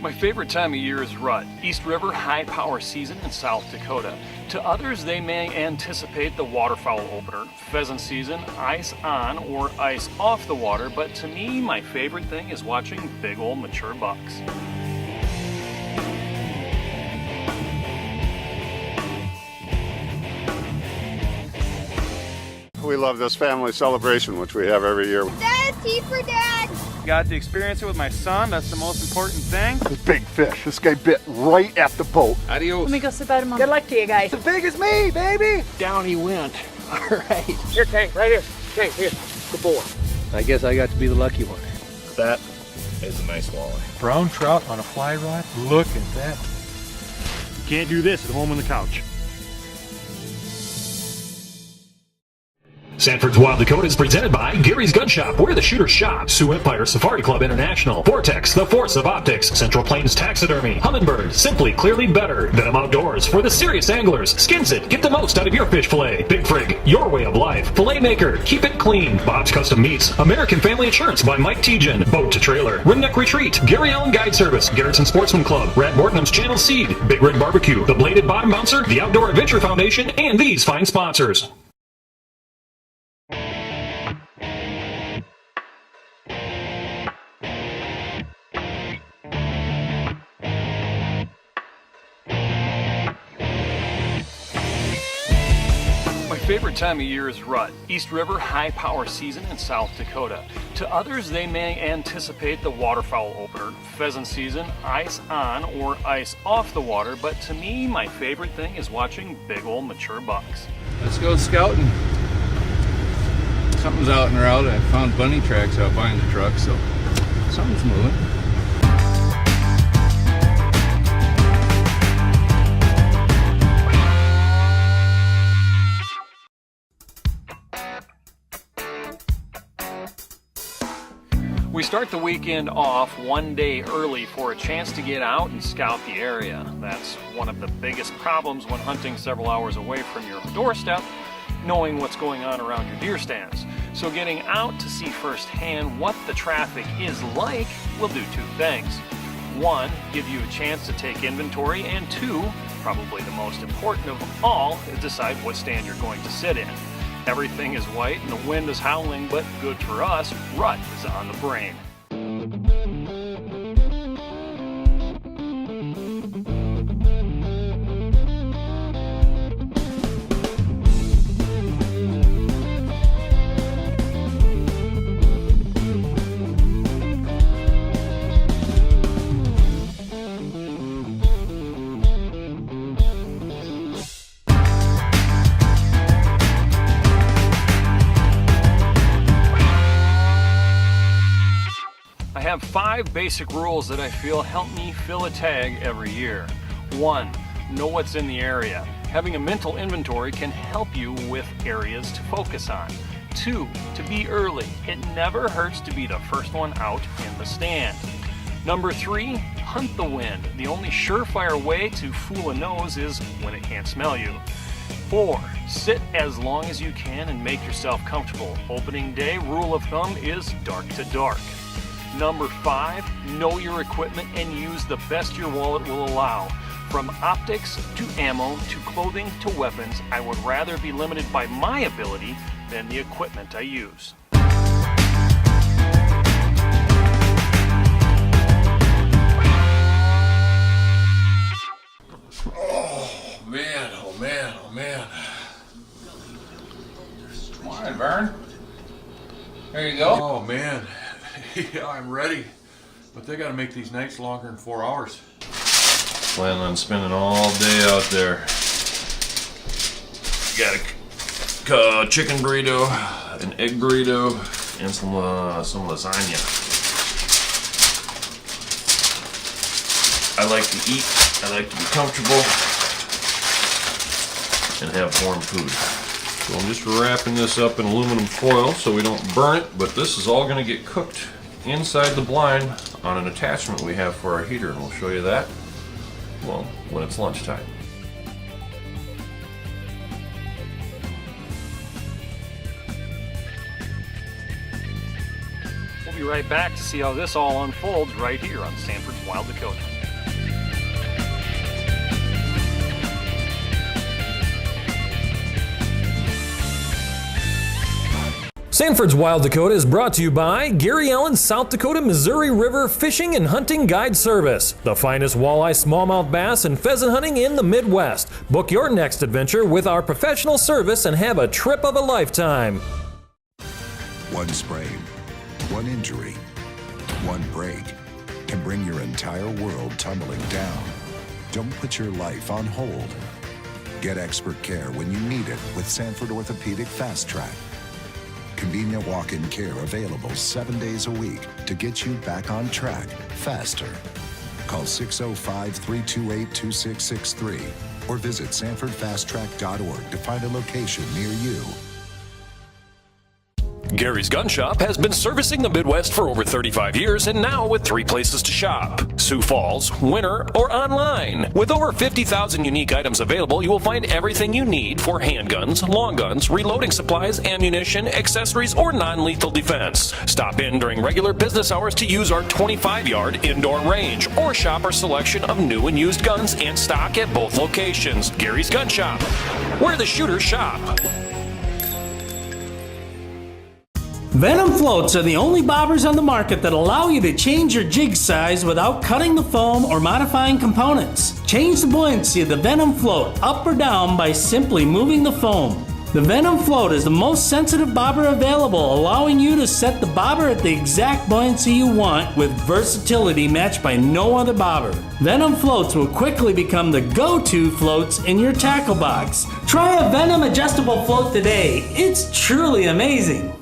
My favorite time of year is rut, East River high power season in South Dakota. To others, they may anticipate the waterfowl opener, pheasant season, ice on or ice off the water, but to me, my favorite thing is watching big old mature bucks. We love this family celebration, which we have every year. Dad, tea for Dad! Got to experience it with my son. That's the most important thing. This big fish. This guy bit right at the boat. Adios. Let me go sit by the mom. Good luck to you guys. As big as me, baby. Down he went. All right. Here, Tank, right here. Tank, here. Good boy. I guess I got to be the lucky one. That is a nice walleye. Brown trout on a fly rod. Look at that. You can't do this at home on the couch. Sanford's Wild Dakota is presented by Gary's Gun Shop, where the shooters shop. Sioux Empire Safari Club International. Vortex, the force of optics. Central Plains Taxidermy. Humminbird, simply clearly better. Venom Outdoors, for the serious anglers. Skins It, get the most out of your fish fillet. Big Frig, your way of life. Fillet Maker, keep it clean. Bob's Custom Meats. American Family Insurance by Mike Tejan. Boat to Trailer. Rimneck Retreat. Gary Allen Guide Service. Garrettson Sportsman Club. Rat Morton's Channel Seed. Big Rig Barbecue. The Bladed Bottom Bouncer. The Outdoor Adventure Foundation. And these fine sponsors. My favorite time of year is rut, East River high power season in South Dakota. To others, they may anticipate the waterfowl opener, pheasant season, ice on or ice off the water, but to me, my favorite thing is watching big old mature bucks. Let's go scouting. Something's out and around. I found bunny tracks out behind the truck, so something's moving. We start the weekend off one day early for a chance to get out and scout the area. That's one of the biggest problems when hunting several hours away from your doorstep, knowing what's going on around your deer stands. So getting out to see firsthand what the traffic is like will do two things. One, give you a chance to take inventory, and two, probably the most important of all, is decide what stand you're going to sit in. Everything is white and the wind is howling, but good for us, rut is on the brain. I have 5 basic rules that I feel help me fill a tag every year. 1. Know what's in the area. Having a mental inventory can help you with areas to focus on. 2. To be early. It never hurts to be the first one out in the stand. Number 3. Hunt the wind. The only surefire way to fool a nose is when it can't smell you. 4. Sit as long as you can and make yourself comfortable. Opening day rule of thumb is dark to dark. Number 5, know your equipment and use the best your wallet will allow. From optics to ammo to clothing to weapons, I would rather be limited by my ability than the equipment I use. Oh man, oh man, oh man. Come on, Vern. There you go. Oh man. Yeah, I'm ready. But they gotta make these nights longer than 4 hours. Planning on spending all day out there. Got a chicken burrito, an egg burrito, and some lasagna. I like to eat, I like to be comfortable, and have warm food. So I'm just wrapping this up in aluminum foil so we don't burn it, but this is all going to get cooked inside the blind on an attachment we have for our heater, and we'll show you that, well, when it's lunchtime. We'll be right back to see how this all unfolds right here on Sanford's Wild Dakota. Sanford's Wild Dakota is brought to you by Gary Allen South Dakota Missouri River Fishing and Hunting Guide Service, the finest walleye, smallmouth bass, and pheasant hunting in the Midwest. Book your next adventure with our professional service and have a trip of a lifetime. One sprain, one injury, one break can bring your entire world tumbling down. Don't put your life on hold. Get expert care when you need it with Sanford Orthopedic Fast Track. Convenient walk-in care available 7 days a week to get you back on track faster. Call 605-328-2663 or visit sanfordfasttrack.org to find a location near you. Gary's Gun Shop has been servicing the Midwest for over 35 years and now with 3 places to shop: Sioux Falls, Winter, or online. With over 50,000 unique items available, you will find everything you need for handguns, long guns, reloading supplies, ammunition, accessories, or non-lethal defense. Stop in during regular business hours to use our 25-yard indoor range or shop our selection of new and used guns and stock at both locations. Gary's Gun Shop, where the shooters shop. Venom floats are the only bobbers on the market that allow you to change your jig size without cutting the foam or modifying components. Change the buoyancy of the Venom float up or down by simply moving the foam. The Venom float is the most sensitive bobber available, allowing you to set the bobber at the exact buoyancy you want with versatility matched by no other bobber. Venom floats will quickly become the go-to floats in your tackle box. Try a Venom adjustable float today. It's truly amazing.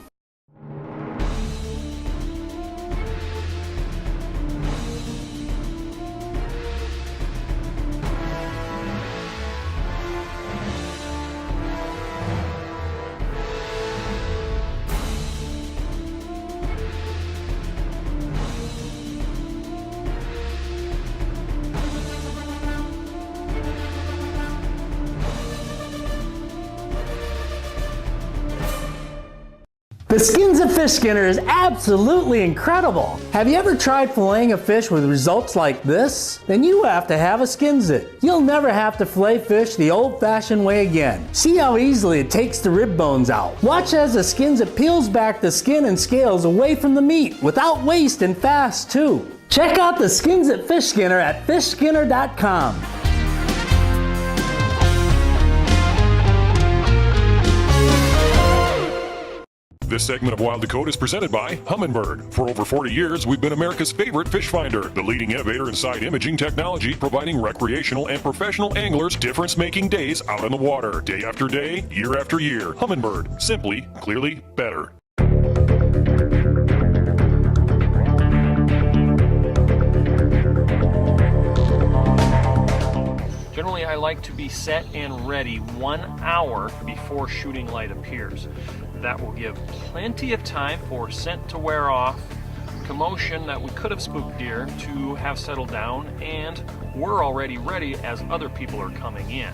The Skins at Fish Skinner is absolutely incredible. Have you ever tried filleting a fish with results like this? Then you have to have a Skins It. You'll never have to fillet fish the old-fashioned way again. See how easily it takes the rib bones out. Watch as the Skins It peels back the skin and scales away from the meat without waste and fast too. Check out the Skins at Fish Skinner at fishskinner.com. This segment of Wild Dakota is presented by Humminbird. For over 40 years, we've been America's favorite fish finder, the leading innovator in side imaging technology, providing recreational and professional anglers difference-making days out on the water, day after day, year after year. Humminbird, simply, clearly better. Generally, I like to be set and ready 1 hour before shooting light appears. That will give plenty of time for scent to wear off, commotion that we could have spooked deer to have settled down, and we're already ready as other people are coming in.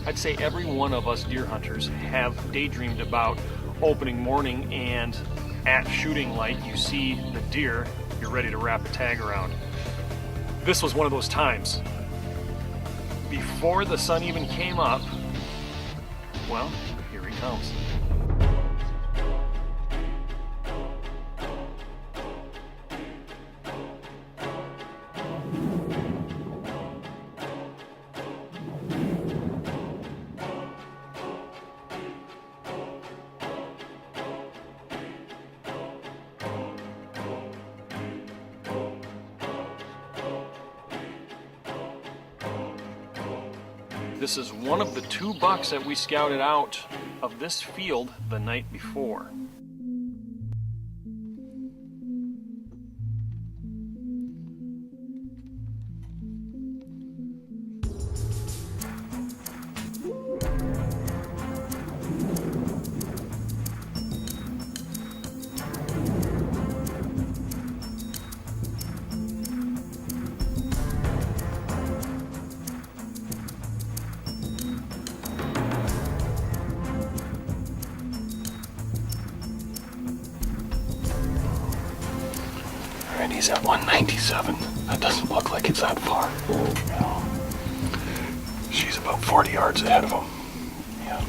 I'd say every one of us deer hunters have daydreamed about opening morning and at shooting light you see the deer, you're ready to wrap a tag around. This was one of those times. Before the sun even came up, well, here he comes. This is one of the 2 bucks that we scouted out of this field the night before. He's at 197. That doesn't look like it's that far. No. She's about 40 yards ahead of him. Yeah.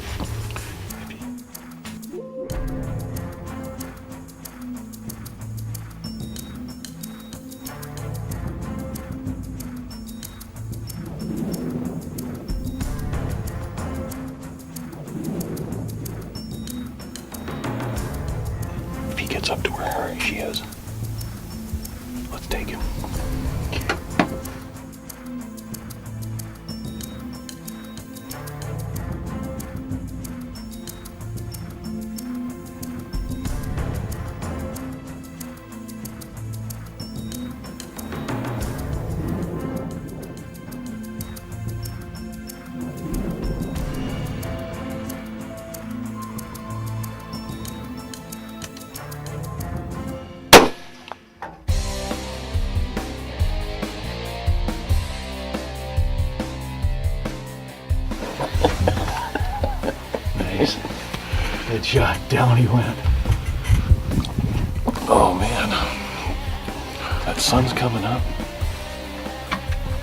It's up to where she is. Let's take him. Nice. Good shot. Down he went. Oh man. That sun's coming up.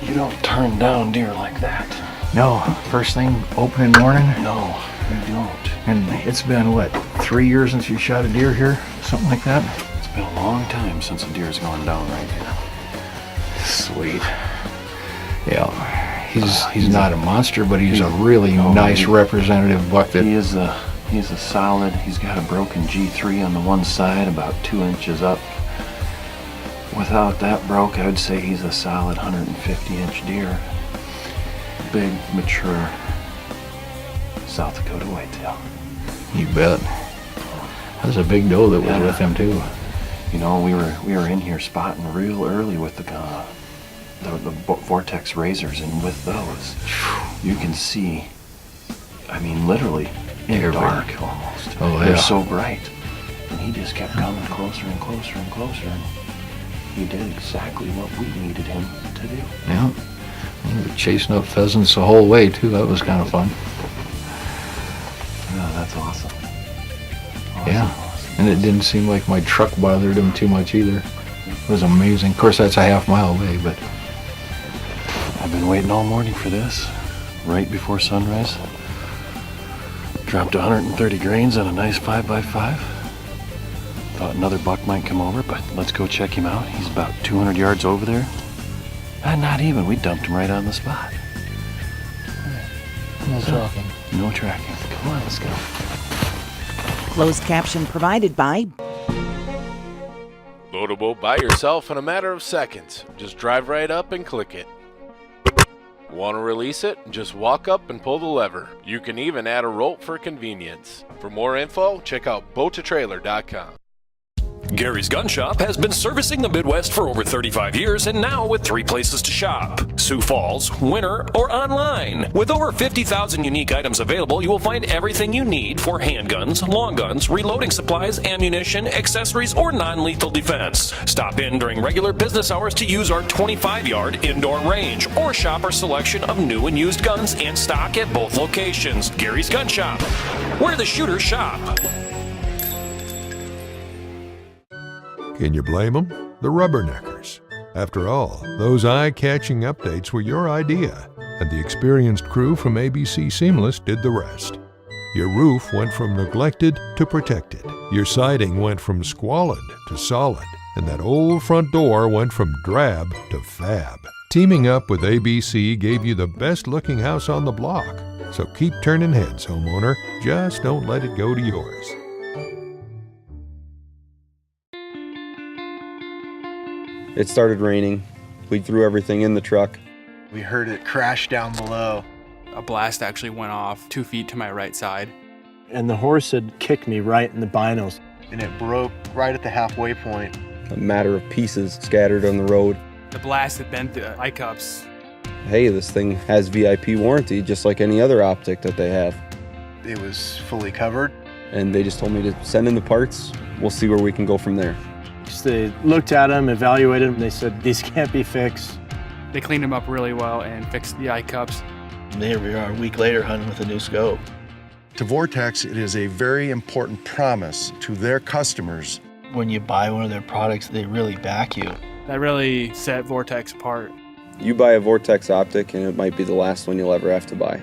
You don't turn down deer like that. No, first thing opening morning. No, you don't. And it's been, what, 3 years since you shot a deer here? Something like that? It's been a long time since a deer's gone down right here. Sweet. Yeah, he's not a monster, but he's a really nice representative buck. That He's a solid. He's got a broken G3 on the one side, about 2 inches up. Without that broke, I would say he's a solid 150-inch deer. Big, mature South Dakota whitetail. You bet. That was a big doe that was with him too. You know, we were in here spotting real early with the Vortex razors, and with those, you can see. I mean, literally in the dark almost. Oh, They're yeah. so bright, and he just kept coming closer and closer and closer. And he did exactly what we needed him to do. Yeah. We were chasing up pheasants the whole way too. That was kind of fun. Yeah, that's awesome. Yeah. And it didn't seem like my truck bothered him too much either. It was amazing. Of course, that's a half-mile away, but I've been waiting all morning for this. Right before sunrise. Dropped 130 grains on a nice 5x5. Thought another buck might come over, but let's go check him out. He's about 200 yards over there. Not even. We dumped him right on the spot. no talking. No tracking. Come on, let's go. Closed caption provided by Load a boat by yourself in a matter of seconds. Just drive right up and click it. Want to release it? Just walk up and pull the lever. You can even add a rope for convenience. For more info, check out boat2trailer.com. Gary's Gun Shop has been servicing the Midwest for over 35 years and now with 3 places to shop: Sioux Falls, Winter, or online. With over 50,000 unique items available, you will find everything you need for handguns, long guns, reloading supplies, ammunition, accessories, or non-lethal defense. Stop in during regular business hours to use our 25-yard indoor range or shop our selection of new and used guns and stock at both locations. Gary's Gun Shop, where the shooters shop. Can you blame them? The Rubberneckers. After all, those eye-catching updates were your idea, and the experienced crew from ABC Seamless did the rest. Your roof went from neglected to protected. Your siding went from squalid to solid, and that old front door went from drab to fab. Teaming up with ABC gave you the best-looking house on the block. So keep turning heads, homeowner. Just don't let it go to yours. It started raining. We threw everything in the truck. We heard it crash down below. A blast actually went off 2 feet to my right side. And the horse had kicked me right in the binos. And it broke right at the halfway point. A matter of pieces scattered on the road. The blast had bent the eye cups. Hey, this thing has VIP warranty just like any other optic that they have. It was fully covered. And they just told me to send in the parts. We'll see where we can go from there. They looked at them, evaluated them, they said, these can't be fixed. They cleaned them up really well and fixed the eye cups. And here we are a week later hunting with a new scope. To Vortex, it is a very important promise to their customers. When you buy one of their products, they really back you. That really set Vortex apart. You buy a Vortex optic and it might be the last one you'll ever have to buy.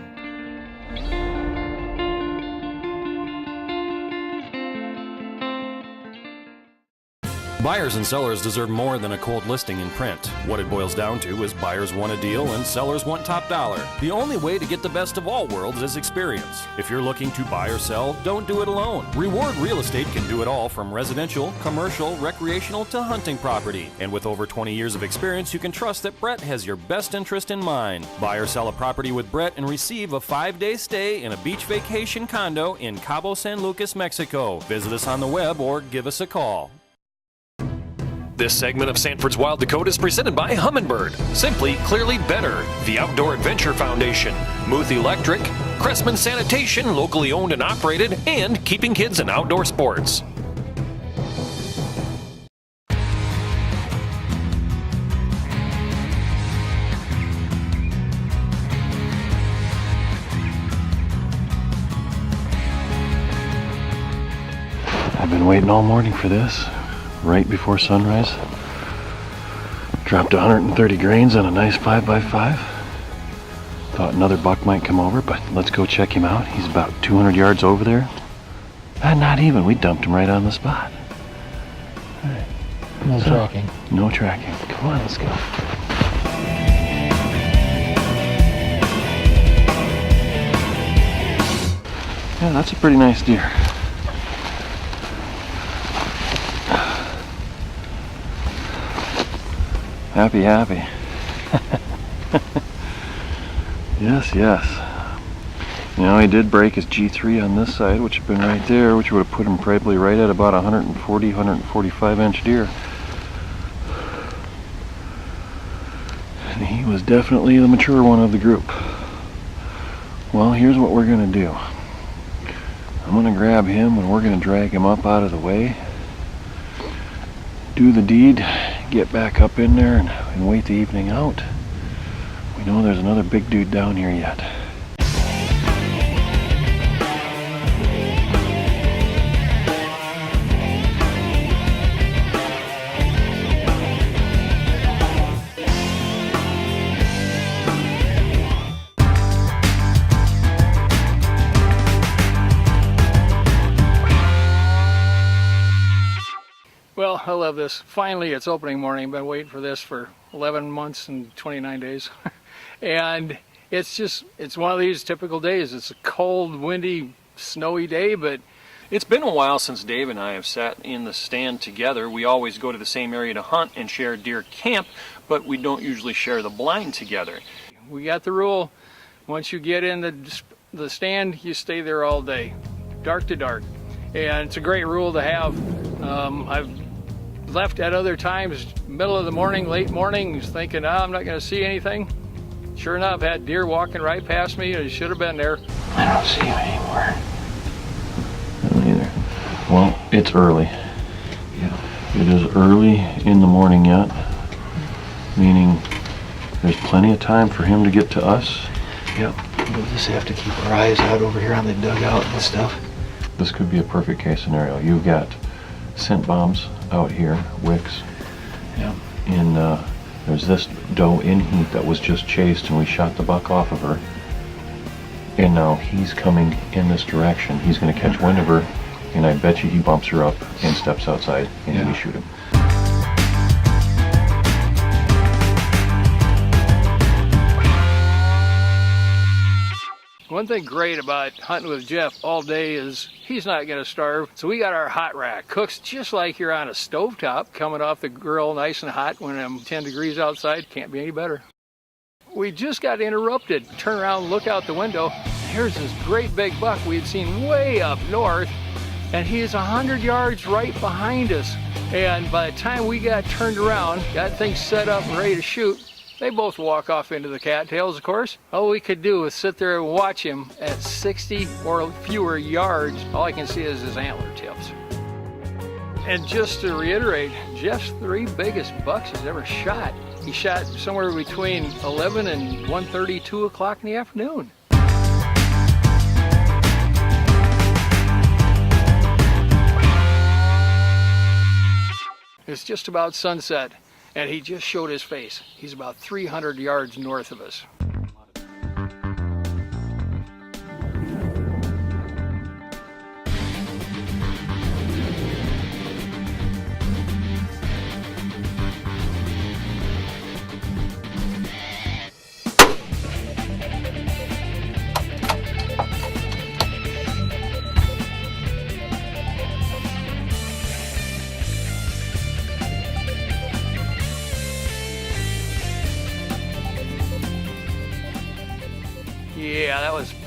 Buyers and sellers deserve more than a cold listing in print. What it boils down to is buyers want a deal and sellers want top dollar. The only way to get the best of all worlds is experience. If you're looking to buy or sell, don't do it alone. Reward Real Estate can do it all, from residential, commercial, recreational to hunting property. And with over 20 years of experience, you can trust that Brett has your best interest in mind. Buy or sell a property with Brett and receive a 5-day stay in a beach vacation condo in Cabo San Lucas, Mexico. Visit us on the web or give us a call. This segment of Sanford's Wild Dakota is presented by Humminbird, Simply Clearly Better, the Outdoor Adventure Foundation, Muth Electric, Cressman Sanitation, locally owned and operated, and Keeping Kids in Outdoor Sports. I've been waiting all morning for this. Right before sunrise. Dropped 130 grains on a nice 5x5. Thought another buck might come over, but let's go check him out. He's about 200 yards over there. Not even. We dumped him right on the spot. All right. No tracking. No tracking. Come on, let's go. Yeah, that's a pretty nice deer. Happy. Yes. You know, he did break his G3 on this side, which had been right there, which would have put him probably right at about 140, 145 inch deer. And he was definitely the mature one of the group. Well, here's what we're gonna do. I'm gonna grab him and we're gonna drag him up out of the way. Do the deed. Get back up in there and wait the evening out. We know there's another big dude down here yet. Well, I love this. Finally, it's opening morning. I've been waiting for this for 11 months and 29 days. And it's one of these typical days. It's a cold, windy, snowy day, but it's been a while since Dave and I have sat in the stand together. We always go to the same area to hunt and share deer camp, but we don't usually share the blind together. We got the rule, once you get in the stand, you stay there all day, dark to dark. And it's a great rule to have. I've left at other times, middle of the morning, late mornings, thinking, I'm not going to see anything. Sure enough, had deer walking right past me, and it should have been there. I don't see him anymore. I don't either. Well, it's early. Yeah. It is early in the morning yet, meaning there's plenty of time for him to get to us. Yep. We'll just have to keep our eyes out over here on the dugout and stuff. This could be a perfect case scenario. You've got scent bombs out here, wicks. Yep. There's this doe in heat that was just chased and we shot the buck off of her. And now he's coming in this direction. He's going to catch wind of her, and I bet you he bumps her up and steps outside and we shoot him. One thing great about hunting with Jeff all day is he's not going to starve. So we got our hot rack. Cooks just like you're on a stovetop, coming off the grill nice and hot when I'm 10 degrees outside. Can't be any better. We just got interrupted. Turn around, look out the window. Here's this great big buck we had seen way up north, and he is 100 yards right behind us. And by the time we got turned around, got things set up and ready to shoot, they both walk off into the cattails, of course. All we could do was sit there and watch him at 60 or fewer yards. All I can see is his antler tips. And just to reiterate, Jeff's 3 biggest bucks he's ever shot. He shot somewhere between 11 and 1:30, 2 o'clock in the afternoon. It's just about sunset, and he just showed his face. He's about 300 yards north of us.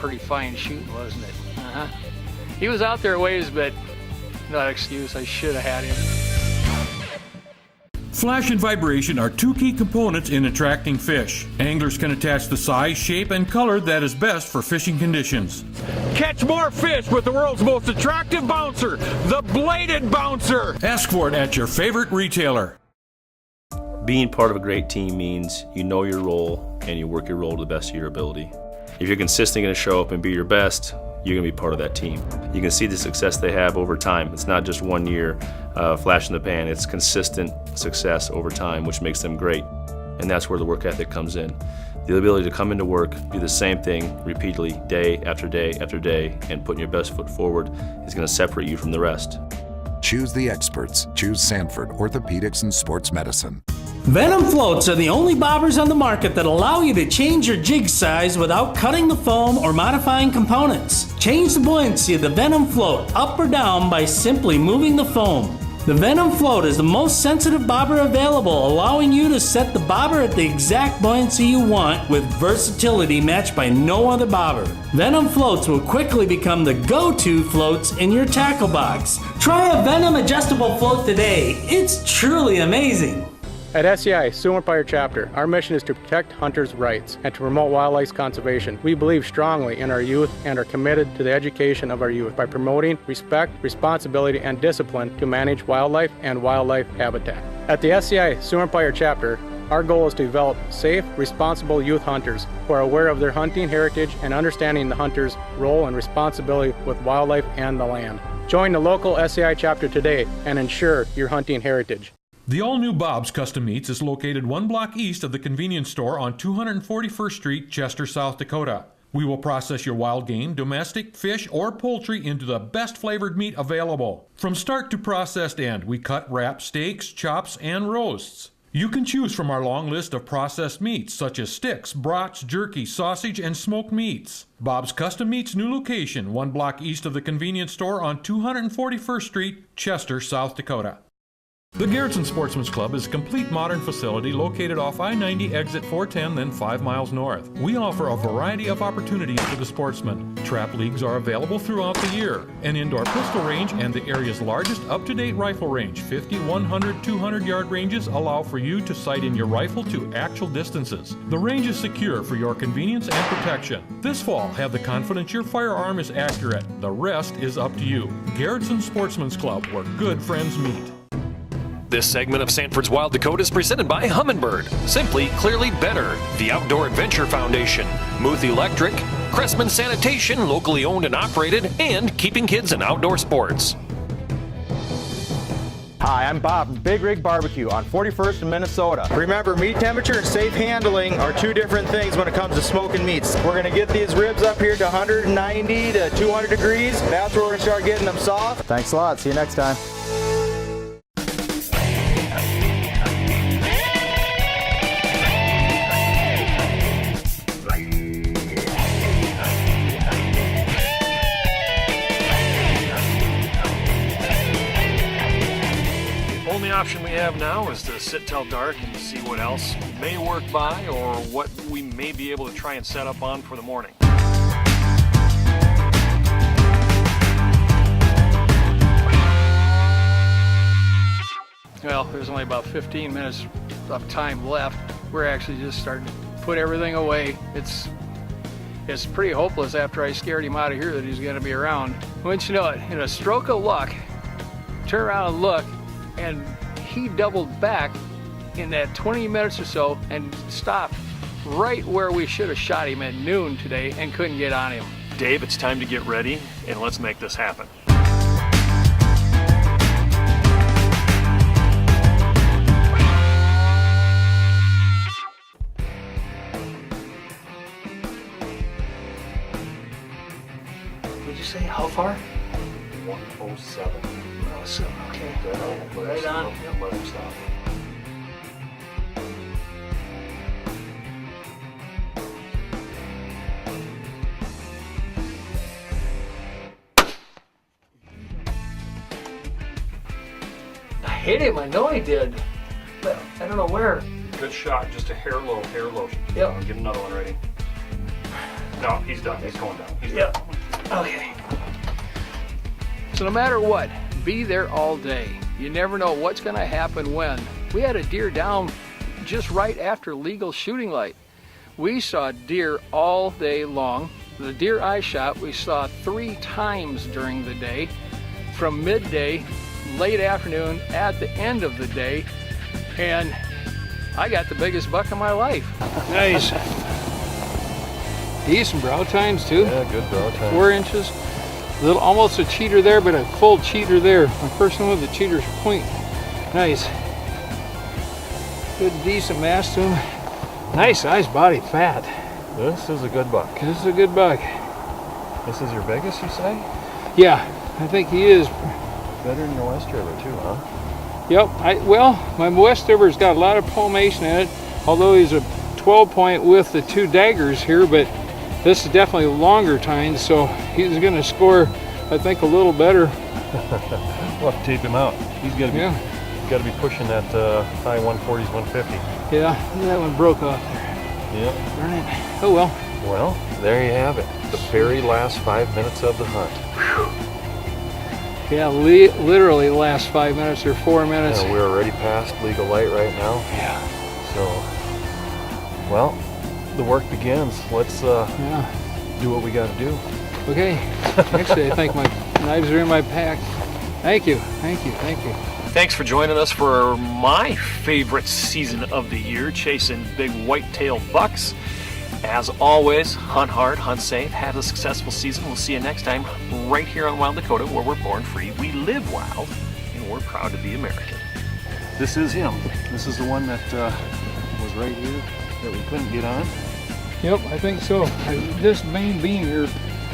pretty fine shooting, wasn't it? He was out there a ways, but not excuse. I should have had him. Flash and vibration are two key components in attracting fish. Anglers can attach the size, shape, and color that is best for fishing conditions. Catch more fish with the world's most attractive bouncer, the Bladed Bouncer. Ask for it at your favorite retailer. Being part of a great team means you know your role and you work your role to the best of your ability. If you're consistently going to show up and be your best, you're going to be part of that team. You can see the success they have over time. It's not just 1 year flash in the pan, it's consistent success over time, which makes them great. And that's where the work ethic comes in. The ability to come into work, do the same thing repeatedly, day after day after day, and putting your best foot forward is going to separate you from the rest. Choose the experts. Choose Sanford Orthopedics and Sports Medicine. Venom floats are the only bobbers on the market that allow you to change your jig size without cutting the foam or modifying components. Change the buoyancy of the Venom float up or down by simply moving the foam. The Venom float is the most sensitive bobber available, allowing you to set the bobber at the exact buoyancy you want with versatility matched by no other bobber. Venom floats will quickly become the go-to floats in your tackle box. Try a Venom adjustable float today. It's truly amazing. At SCI, Sioux Empire Chapter, our mission is to protect hunters' rights and to promote wildlife conservation. We believe strongly in our youth and are committed to the education of our youth by promoting respect, responsibility, and discipline to manage wildlife and wildlife habitat. At the SCI Sioux Empire Chapter, our goal is to develop safe, responsible youth hunters who are aware of their hunting heritage and understanding the hunter's role and responsibility with wildlife and the land. Join the local SCI chapter today and ensure your hunting heritage. The all-new Bob's Custom Meats is located 1 block east of the convenience store on 241st Street, Chester, South Dakota. We will process your wild game, domestic, fish, or poultry into the best flavored meat available. From start to processed end, we cut, wrap, steaks, chops, and roasts. You can choose from our long list of processed meats such as sticks, brats, jerky, sausage, and smoked meats. Bob's Custom Meats new location, 1 block east of the convenience store on 241st Street, Chester, South Dakota. The Garrettson Sportsman's Club is a complete modern facility located off I-90 exit 410, then 5 miles north. We offer a variety of opportunities for the sportsman. Trap leagues are available throughout the year. An indoor pistol range and the area's largest up-to-date rifle range, 50, 100, 200-yard ranges allow for you to sight in your rifle to actual distances. The range is secure for your convenience and protection. This fall, have the confidence your firearm is accurate. The rest is up to you. Garrettson Sportsman's Club, where good friends meet. This segment of Sanford's Wild Dakota is presented by Humminbird, Simply Clearly Better, the Outdoor Adventure Foundation, Muth Electric, Cressman Sanitation, locally owned and operated, and Keeping Kids in Outdoor Sports. Hi, I'm Bob from Big Rig Barbecue on 41st in Minnesota. Remember, meat temperature and safe handling are two different things when it comes to smoking meats. We're going to get these ribs up here to 190 to 200 degrees. That's where we're going to start getting them soft. Thanks a lot. See you next time. Option we have now is to sit till dark and see what else may work by or what we may be able to try and set up on for the morning. Well, there's only about 15 minutes of time left. We're actually just starting to put everything away. It's pretty hopeless after I scared him out of here that he's going to be around. Wouldn't you know it, in a stroke of luck, turn around and look, and he doubled back in that 20 minutes or so and stopped right where we should have shot him at noon today and couldn't get on him. Dave, it's time to get ready and let's make this happen. Did you say how far? 107. Okay. Right on. Yep, let him stop. I hit him, I know I did. But I don't know where. Good shot, just a hair low, hair low. Yep. Get another one ready. No, he's done. He's going down. He's Yep. Okay. So no matter what, be there all day. You never know what's going to happen when. We had a deer down just right after legal shooting light. We saw deer all day long. The deer I shot, we saw 3 times during the day, from midday, late afternoon, at the end of the day, and I got the biggest buck of my life. Nice. Decent brow tines too. Yeah, good brow time. 4 inches. Little, almost a cheater there, but a full cheater there. My first one with the cheater's point. Nice. Good, decent mass to him. Nice size body, fat. This is a good buck. This is a good buck. This is your biggest, you say? Yeah, I think he is. Better than your West River too, huh? Yep. Well, my West River's got a lot of palmation in it, although he's a 12 point with the 2 daggers here, but this is definitely longer tines, so he's going to score, I think, a little better. We'll have to tape him out. He's got to be pushing that high 140s, 150. Yeah, that one broke off there. Yep. Darn it. Oh well. Well, there you have it. The very last 5 minutes of the hunt. Yeah, literally the last 5 minutes or 4 minutes. Yeah, we're already past legal light right now. Yeah. So, well, the work begins. Let's do what we got to do. Okay. Actually, I think my knives are in my pack. Thank you. Thank you. Thank you. Thanks for joining us for my favorite season of the year, chasing big white-tailed bucks. As always, hunt hard, hunt safe, have a successful season. We'll see you next time right here on Wild Dakota, where we're born free, we live wild, and we're proud to be American. This is him. This is the one that was right here that we couldn't get on. Yep, I think so. This main beam here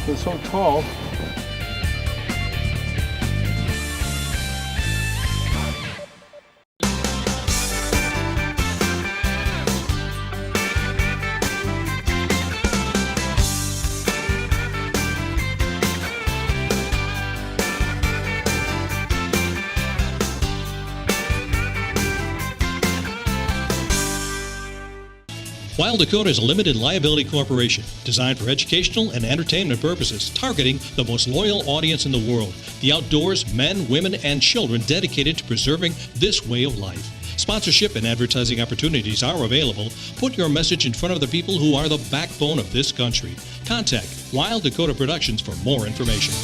is so tall. Wild Dakota is a limited liability corporation designed for educational and entertainment purposes, targeting the most loyal audience in the world, the outdoors, men, women, and children dedicated to preserving this way of life. Sponsorship and advertising opportunities are available. Put your message in front of the people who are the backbone of this country. Contact Wild Dakota Productions for more information.